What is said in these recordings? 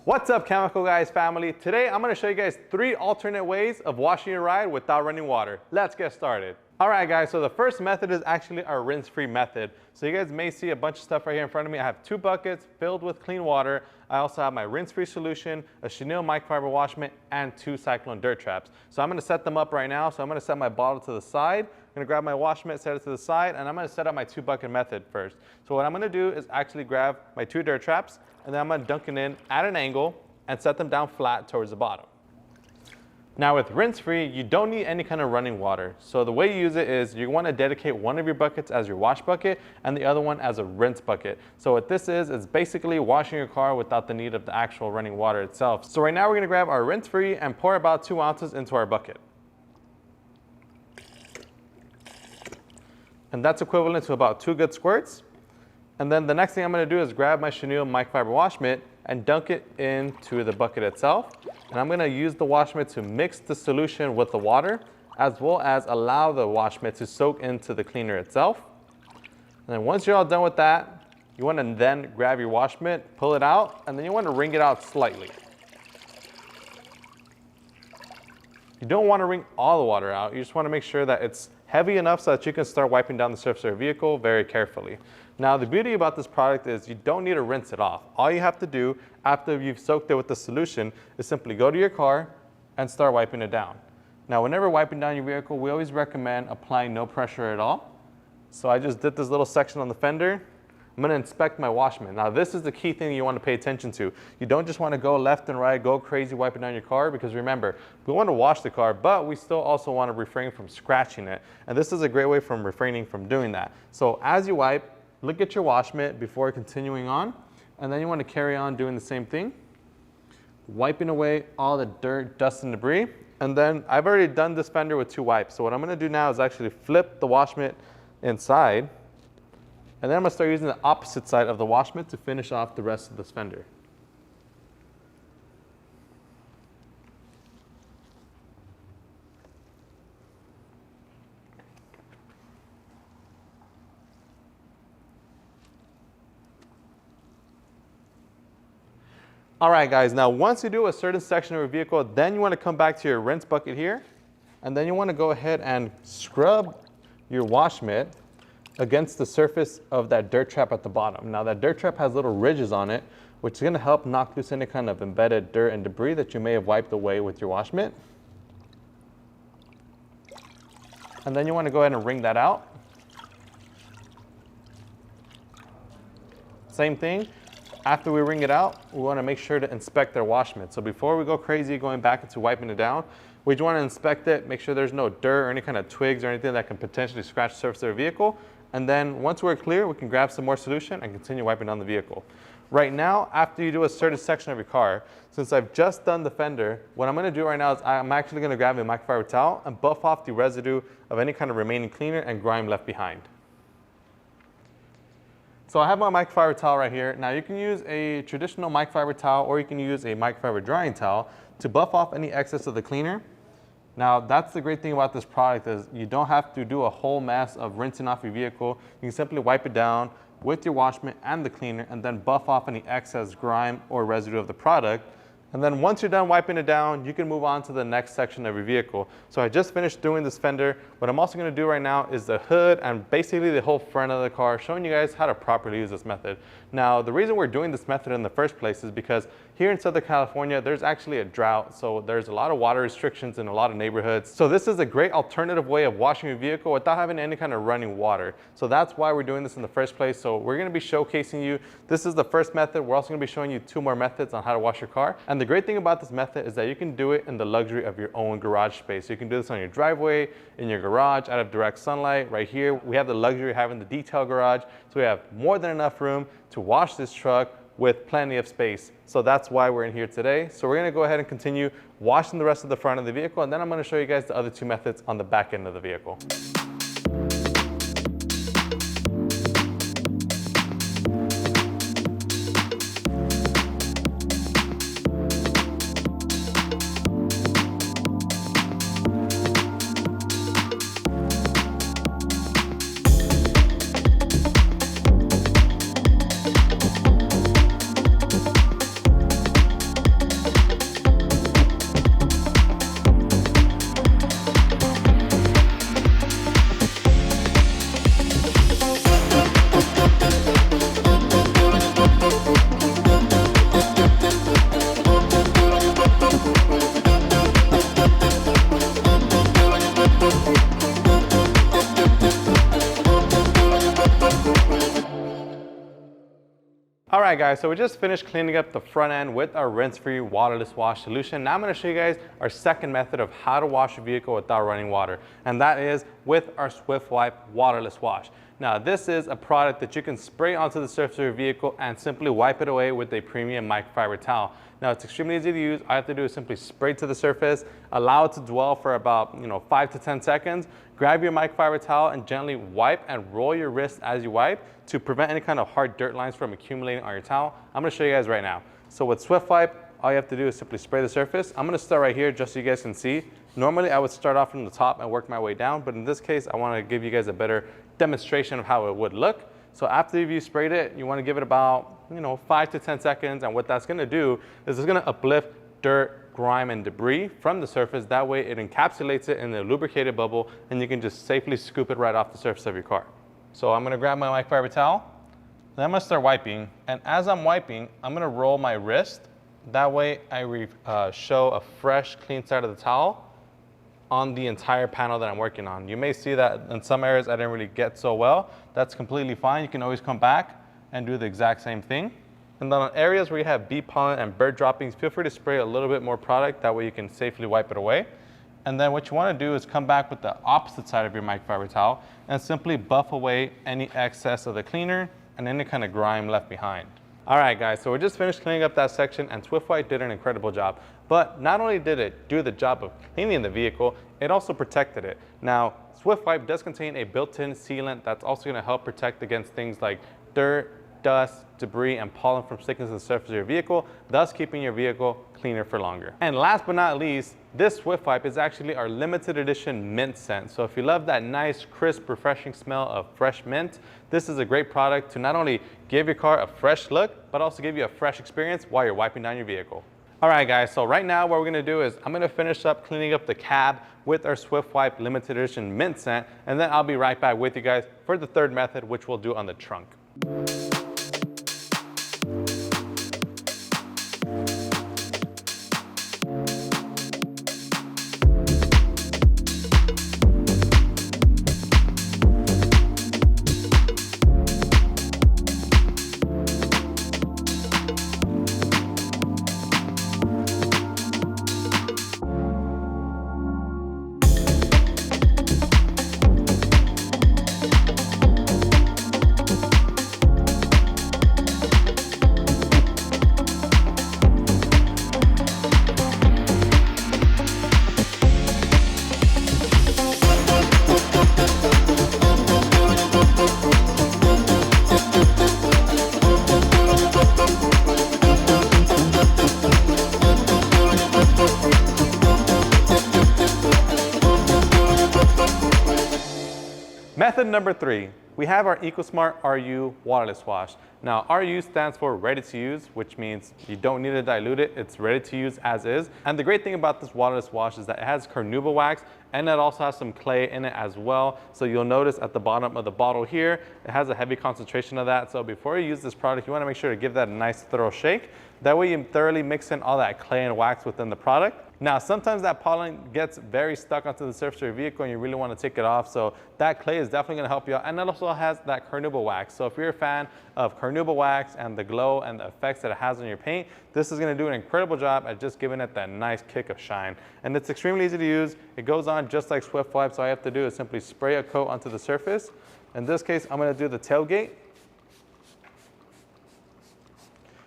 What's up, Chemical Guys family? Today I'm going to show you guys 3 alternate ways of washing your ride without running water. Let's get started. Alright guys, so the first method is actually our rinse-free method. So you guys may see a bunch of stuff right here in front of me. I have 2 buckets filled with clean water. I also have my rinse-free solution, a chenille microfiber wash mitt, and 2 cyclone dirt traps. So I'm going to set them up right now. So I'm going to set my bottle to the side. I'm going to grab my wash mitt, set it to the side, and I'm going to set up my 2 bucket method first. So what I'm going to do is actually grab my 2 dirt traps, and then I'm going to dunk it in at an angle and set them down flat towards the bottom. Now with rinse-free, you don't need any kind of running water. So the way you use it is you want to dedicate one of your buckets as your wash bucket and the other one as a rinse bucket. So what this is basically washing your car without the need of the actual running water itself. So right now we're going to grab our rinse-free and pour about 2 ounces into our bucket. And that's equivalent to about 2 good squirts. And then the next thing I'm going to do is grab my chenille microfiber wash mitt and dunk it into the bucket itself. And I'm going to use the wash mitt to mix the solution with the water, as well as allow the wash mitt to soak into the cleaner itself. And then once you're all done with that, you want to then grab your wash mitt, pull it out, and then you want to wring it out slightly. You don't want to wring all the water out. You just want to make sure that it's heavy enough so that you can start wiping down the surface of your vehicle very carefully. Now the beauty about this product is you don't need to rinse it off. All you have to do after you've soaked it with the solution is simply go to your car and start wiping it down. Now whenever wiping down your vehicle, we always recommend applying no pressure at all. So I just did this little section on the fender. I'm going to inspect my wash mitt. Now this is the key thing you want to pay attention to. You don't just want to go left and right, go crazy wiping down your car, because remember, we want to wash the car, but we still also want to refrain from scratching it. And this is a great way from refraining from doing that. So as you wipe, look at your wash mitt before continuing on, and then you want to carry on doing the same thing, wiping away all the dirt, dust, and debris. And then I've already done this fender with 2 wipes. So what I'm going to do now is actually flip the wash mitt inside, and then I'm going to start using the opposite side of the wash mitt to finish off the rest of this fender. All right guys, now once you do a certain section of your vehicle, then you want to come back to your rinse bucket here, and then you want to go ahead and scrub your wash mitt against the surface of that dirt trap at the bottom. Now that dirt trap has little ridges on it, which is going to help knock loose any kind of embedded dirt and debris that you may have wiped away with your wash mitt. And then you want to go ahead and wring that out. Same thing. After we wring it out, we want to make sure to inspect their wash mitt. So before we go crazy going back into wiping it down, we just want to inspect it, make sure there's no dirt or any kind of twigs or anything that can potentially scratch the surface of the vehicle. And then once we're clear, we can grab some more solution and continue wiping down the vehicle. Right now, after you do a certain section of your car, since I've just done the fender, what I'm going to do right now is I'm actually going to grab a microfiber towel and buff off the residue of any kind of remaining cleaner and grime left behind. So I have my microfiber towel right here. Now you can use a traditional microfiber towel, or you can use a microfiber drying towel to buff off any excess of the cleaner. Now that's the great thing about this product, is you don't have to do a whole mess of rinsing off your vehicle. You can simply wipe it down with your wash mitt and the cleaner, and then buff off any excess grime or residue of the product. And then once you're done wiping it down, you can move on to the next section of your vehicle. So I just finished doing this fender. What I'm also going to do right now is the hood and basically the whole front of the car, showing you guys how to properly use this method. Now, the reason we're doing this method in the first place is because here in Southern California, there's actually a drought. So there's a lot of water restrictions in a lot of neighborhoods. So this is a great alternative way of washing your vehicle without having any kind of running water. So that's why we're doing this in the first place. So we're going to be showcasing you. This is the first method. We're also going to be showing you 2 more methods on how to wash your car. And the great thing about this method is that you can do it in the luxury of your own garage space. So you can do this on your driveway, in your garage, out of direct sunlight. Right here, we have the luxury of having the detail garage. So we have more than enough room to wash this truck with plenty of space. So that's why we're in here today. So we're going to go ahead and continue washing the rest of the front of the vehicle, and then I'm going to show you guys the other 2 methods on the back end of the vehicle. Alright guys, so we just finished cleaning up the front end with our rinse-free waterless wash solution. Now I'm going to show you guys our second method of how to wash your vehicle without running water, and that is with our Swift Wipe waterless wash. Now this is a product that you can spray onto the surface of your vehicle and simply wipe it away with a premium microfiber towel. Now it's extremely easy to use. All I have to do is simply spray to the surface, allow it to dwell for about 5 to 10 seconds, grab your microfiber towel and gently wipe and roll your wrist as you wipe to prevent any kind of hard dirt lines from accumulating on your towel. I'm going to show you guys right now. So with Swift Wipe, all you have to do is simply spray the surface. I'm going to start right here just so you guys can see. Normally I would start off from the top and work my way down, but in this case I want to give you guys a better demonstration of how it would look. So after you've sprayed it, you want to give it about 5 to 10 seconds, and what that's going to do is it's going to uplift dirt, grime, and debris from the surface. That way it encapsulates it in a lubricated bubble, and you can just safely scoop it right off the surface of your car. So I'm going to grab my microfiber towel, then I'm going to start wiping, and as I'm wiping, I'm going to roll my wrist. That way I show a fresh, clean side of the towel on the entire panel that I'm working on. You may see that in some areas I didn't really get so well. That's completely fine. You can always come back and do the exact same thing. And then on areas where you have bee pollen and bird droppings, feel free to spray a little bit more product. That way you can safely wipe it away. And then what you want to do is come back with the opposite side of your microfiber towel and simply buff away any excess of the cleaner and any kind of grime left behind. All right guys, so we just finished cleaning up that section, and Swift Wipe did an incredible job. But not only did it do the job of cleaning the vehicle, it also protected it. Now, Swift Wipe does contain a built-in sealant that's also going to help protect against things like dirt, dust, debris, and pollen from sticking to the surface of your vehicle, thus keeping your vehicle cleaner for longer. And last but not least, this Swift Wipe is actually our limited edition mint scent. So if you love that nice, crisp, refreshing smell of fresh mint, this is a great product to not only give your car a fresh look, but also give you a fresh experience while you're wiping down your vehicle. All right guys, so right now what we're gonna do is I'm gonna finish up cleaning up the cab with our Swift Wipe limited edition mint scent, and then I'll be right back with you guys for the third method, which we'll do on the trunk. Method number 3, we have our EcoSmart RU waterless wash. Now RU stands for ready to use, which means you don't need to dilute it, it's ready to use as is. And the great thing about this waterless wash is that it has carnauba wax, and it also has some clay in it as well. So you'll notice at the bottom of the bottle here, it has a heavy concentration of that. So before you use this product, you want to make sure to give that a nice thorough shake. That way you thoroughly mix in all that clay and wax within the product. Now, sometimes that pollen gets very stuck onto the surface of your vehicle and you really want to take it off. So that clay is definitely going to help you out. And it also has that carnauba wax. So if you're a fan of carnauba wax and the glow and the effects that it has on your paint, this is going to do an incredible job at just giving it that nice kick of shine. And it's extremely easy to use. It goes on just like Swift Wipe. So all I have to do is simply spray a coat onto the surface. In this case, I'm going to do the tailgate.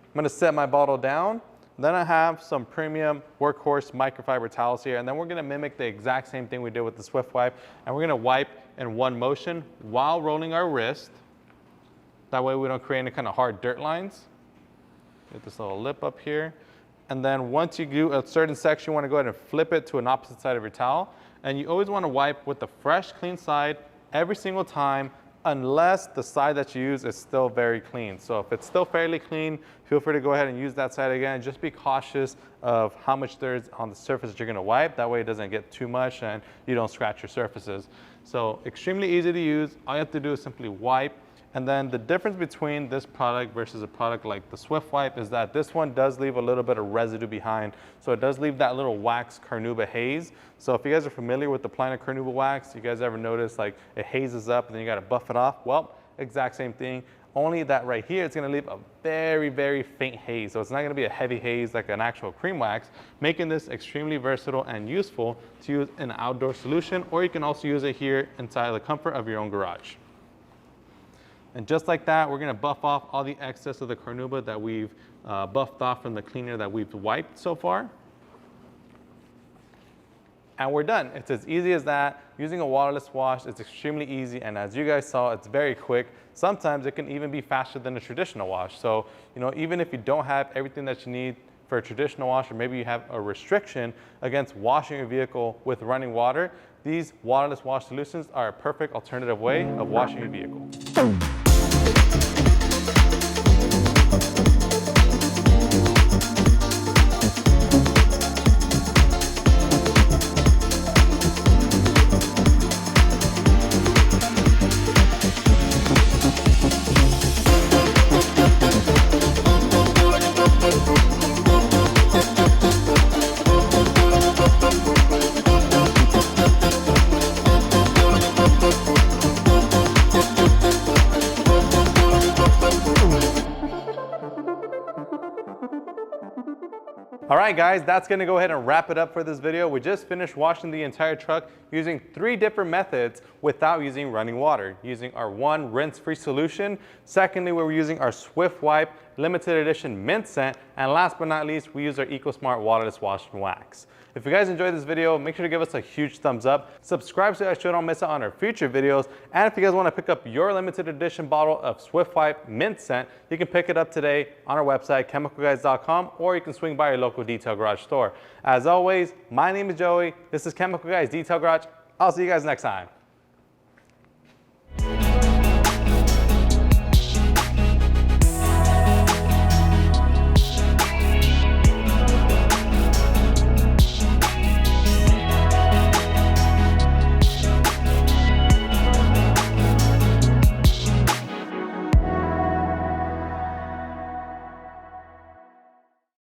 I'm going to set my bottle down. Then I have some premium workhorse microfiber towels here, and then we're going to mimic the exact same thing we did with the Swift Wipe, and we're going to wipe in one motion while rolling our wrist. That way we don't create any kind of hard dirt lines. Get this little lip up here. And then once you do a certain section, you want to go ahead and flip it to an opposite side of your towel. And you always want to wipe with the fresh, clean side every single time, unless the side that you use is still very clean. So if it's still fairly clean, feel free to go ahead and use that side again. Just be cautious of how much there is on the surface that you're going to wipe. That way it doesn't get too much and you don't scratch your surfaces. So extremely easy to use. All you have to do is simply wipe. And then the difference between this product versus a product like the Swift Wipe is that this one does leave a little bit of residue behind. So it does leave that little wax carnauba haze. So if you guys are familiar with applying a carnauba wax, you guys ever notice like it hazes up and then you got to buff it off? Well, exact same thing. only that right here it's gonna leave a very, very faint haze. So it's not gonna be a heavy haze like an actual cream wax, making this extremely versatile and useful to use in an outdoor solution, or you can also use it here inside the comfort of your own garage. And just like that, we're gonna buff off all the excess of the carnauba that we've buffed off from the cleaner that we've wiped so far. And we're done. It's as easy as that. Using a waterless wash is extremely easy, and as you guys saw, it's very quick. Sometimes it can even be faster than a traditional wash. So, you know, even if you don't have everything that you need for a traditional wash, or maybe you have a restriction against washing your vehicle with running water, these waterless wash solutions are a perfect alternative way of washing your vehicle. All right, guys, that's gonna go ahead and wrap it up for this video. We just finished washing the entire truck using 3 different methods without using running water. Using our 1 rinse-free solution. Secondly, we were using our Swift Wipe limited edition mint scent. And last but not least, we use our EcoSmart waterless wash and wax. If you guys enjoyed this video, make sure to give us a huge thumbs up. Subscribe so you don't miss out on our future videos. And if you guys want to pick up your limited edition bottle of Swift Wipe mint scent, you can pick it up today on our website, chemicalguys.com, or you can swing by your local Detail Garage store. As always, my name is Joey. This is Chemical Guys Detail Garage. I'll see you guys next time.